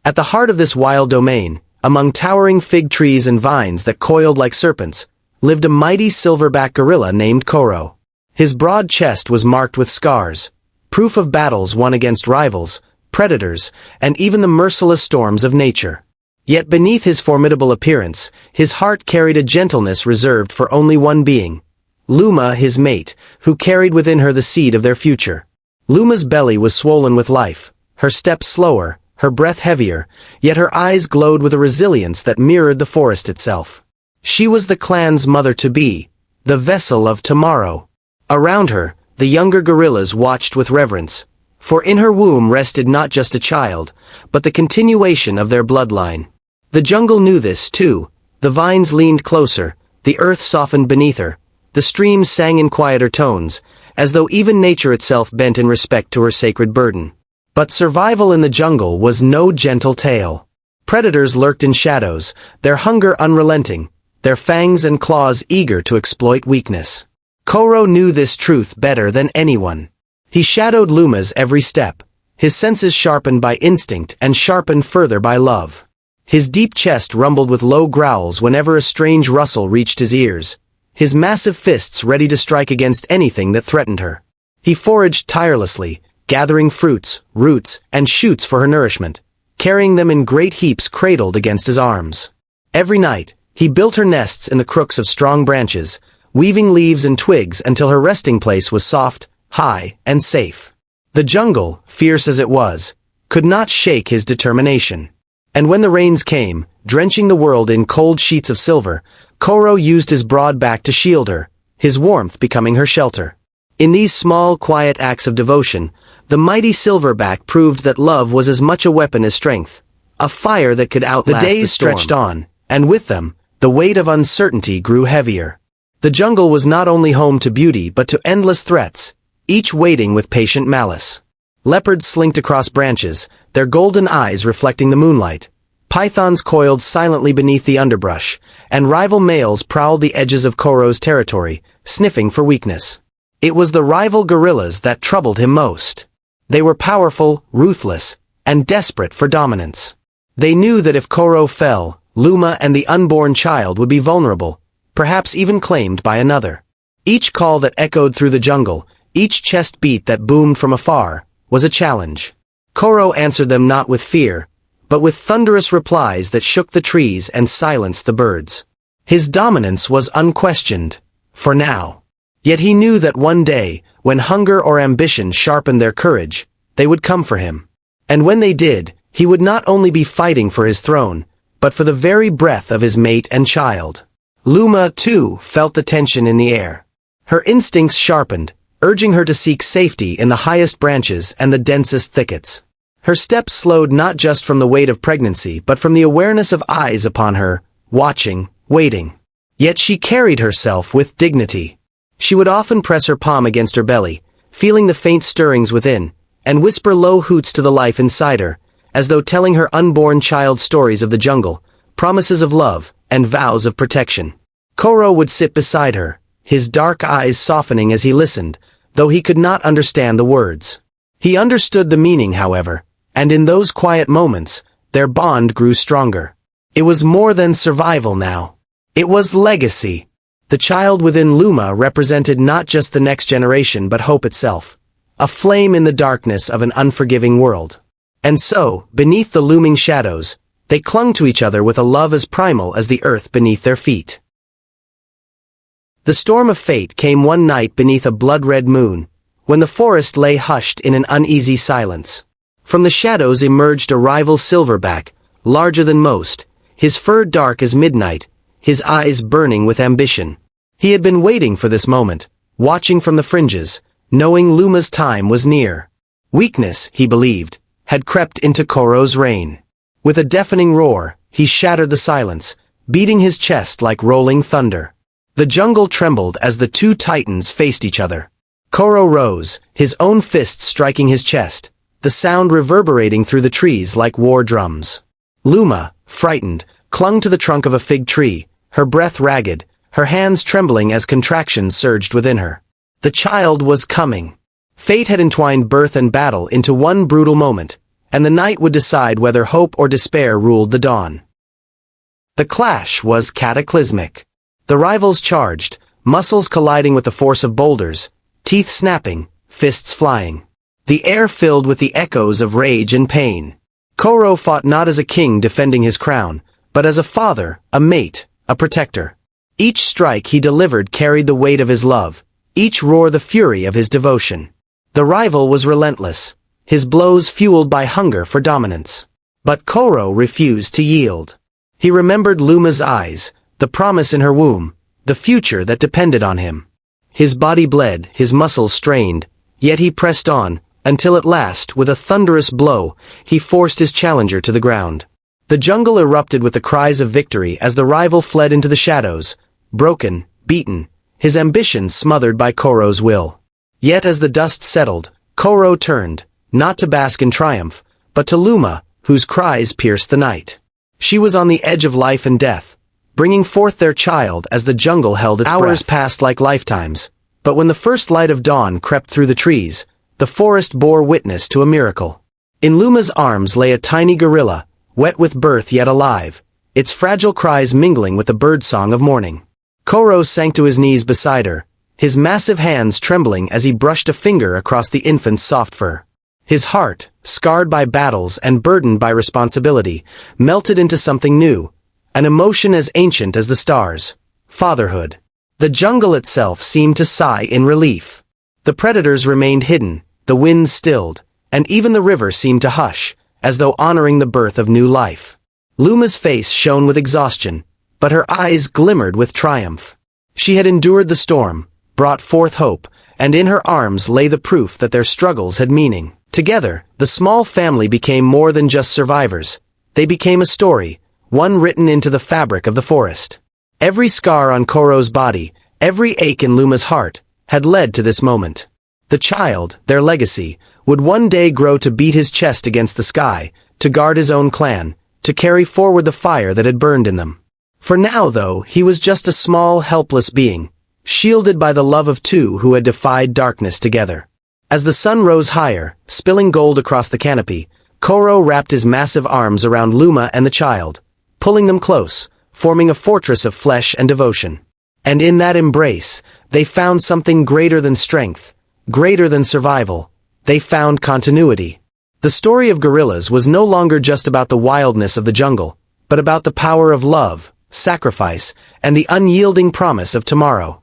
At the heart of this wild domain, among towering fig trees and vines that coiled like serpents, lived a mighty silverback gorilla named Koro. His broad chest was marked with scars, proof of battles won against rivals, predators, and even the merciless storms of nature. Yet beneath his formidable appearance, his heart carried a gentleness reserved for only one being, Luma, his mate, who carried within her the seed of their future. Luma's belly was swollen with life, her steps slower, her breath heavier, yet her eyes glowed with a resilience that mirrored the forest itself. She was the clan's mother-to-be, the vessel of tomorrow. Around her, the younger gorillas watched with reverence, for in her womb rested not just a child, but the continuation of their bloodline. The jungle knew this, too. The vines leaned closer, the earth softened beneath her, the streams sang in quieter tones, as though even nature itself bent in respect to her sacred burden. But survival in the jungle was no gentle tale. Predators lurked in shadows, their hunger unrelenting, their fangs and claws eager to exploit weakness. Koro knew this truth better than anyone. He shadowed Luma's every step, his senses sharpened by instinct and sharpened further by love. His deep chest rumbled with low growls whenever a strange rustle reached his ears, his massive fists ready to strike against anything that threatened her. He foraged tirelessly, gathering fruits, roots, and shoots for her nourishment, carrying them in great heaps cradled against his arms. Every night, he built her nests in the crooks of strong branches, weaving leaves and twigs until her resting place was soft, high, and safe. The jungle, fierce as it was, could not shake his determination. And when the rains came, drenching the world in cold sheets of silver, Koro used his broad back to shield her, his warmth becoming her shelter. In these small, quiet acts of devotion, the mighty Silverback proved that love was as much a weapon as strength, a fire that could outlast the storm. The days stretched on, and with them, the weight of uncertainty grew heavier. The jungle was not only home to beauty but to endless threats, each waiting with patient malice. Leopards slinked across branches, their golden eyes reflecting the moonlight. Pythons coiled silently beneath the underbrush, and rival males prowled the edges of Koro's territory, sniffing for weakness. It was the rival gorillas that troubled him most. They were powerful, ruthless, and desperate for dominance. They knew that if Koro fell, Luma and the unborn child would be vulnerable, perhaps even claimed by another. Each call that echoed through the jungle, each chest beat that boomed from afar, was a challenge. Koro answered them not with fear, but with thunderous replies that shook the trees and silenced the birds. His dominance was unquestioned, for now. Yet he knew that one day, when hunger or ambition sharpened their courage, they would come for him. And when they did, he would not only be fighting for his throne, but for the very breath of his mate and child. Luma, too, felt the tension in the air. Her instincts sharpened, urging her to seek safety in the highest branches and the densest thickets. Her steps slowed not just from the weight of pregnancy but from the awareness of eyes upon her, watching, waiting. Yet she carried herself with dignity. She would often press her palm against her belly, feeling the faint stirrings within, and whisper low hoots to the life inside her, as though telling her unborn child stories of the jungle, promises of love, and vows of protection. Koro would sit beside her, his dark eyes softening as he listened, though he could not understand the words. He understood the meaning, however, and in those quiet moments, their bond grew stronger. It was more than survival now. It was legacy. The child within Luma represented not just the next generation but hope itself, a flame in the darkness of an unforgiving world. And so, beneath the looming shadows, they clung to each other with a love as primal as the earth beneath their feet. The storm of fate came one night beneath a blood-red moon, when the forest lay hushed in an uneasy silence. From the shadows emerged a rival Silverback, larger than most, his fur dark as midnight, his eyes burning with ambition. He had been waiting for this moment, watching from the fringes, knowing Luma's time was near. Weakness, he believed, had crept into Koro's reign. With a deafening roar, he shattered the silence, beating his chest like rolling thunder. The jungle trembled as the two titans faced each other. Koro rose, his own fists striking his chest, the sound reverberating through the trees like war drums. Luma, frightened, clung to the trunk of a fig tree, her breath ragged, her hands trembling as contractions surged within her. The child was coming. Fate had entwined birth and battle into one brutal moment, and the night would decide whether hope or despair ruled the dawn. The clash was cataclysmic. The rivals charged, muscles colliding with the force of boulders, teeth snapping, fists flying. The air filled with the echoes of rage and pain. Koro fought not as a king defending his crown, but as a father, a mate, a protector. Each strike he delivered carried the weight of his love, each roar the fury of his devotion. The rival was relentless, his blows fueled by hunger for dominance. But Koro refused to yield. He remembered Luma's eyes, the promise in her womb, the future that depended on him. His body bled, his muscles strained, yet he pressed on, until at last, with a thunderous blow, he forced his challenger to the ground. The jungle erupted with the cries of victory as the rival fled into the shadows, broken, beaten, his ambition smothered by Koro's will. Yet as the dust settled, Koro turned, not to bask in triumph, but to Luma, whose cries pierced the night. She was on the edge of life and death, bringing forth their child as the jungle held its breath. Hours passed like lifetimes, but when the first light of dawn crept through the trees, the forest bore witness to a miracle. In Luma's arms lay a tiny gorilla, wet with birth yet alive, its fragile cries mingling with the birdsong of morning. Koro sank to his knees beside her, his massive hands trembling as he brushed a finger across the infant's soft fur. His heart, scarred by battles and burdened by responsibility, melted into something new, an emotion as ancient as the stars: fatherhood. The jungle itself seemed to sigh in relief. The predators remained hidden, the wind stilled, and even the river seemed to hush, as though honoring the birth of new life. Luma's face shone with exhaustion, but her eyes glimmered with triumph. She had endured the storm, brought forth hope, and in her arms lay the proof that their struggles had meaning. Together, the small family became more than just survivors. They became a story, one written into the fabric of the forest. Every scar on Koro's body, every ache in Luma's heart, had led to this moment. The child, their legacy, would one day grow to beat his chest against the sky, to guard his own clan, to carry forward the fire that had burned in them. For now, though, he was just a small, helpless being, shielded by the love of two who had defied darkness together. As the sun rose higher, spilling gold across the canopy, Koro wrapped his massive arms around Luma and the child, pulling them close, forming a fortress of flesh and devotion. And in that embrace, they found something greater than strength, greater than survival. They found continuity. The story of gorillas was no longer just about the wildness of the jungle, but about the power of love, sacrifice, and the unyielding promise of tomorrow.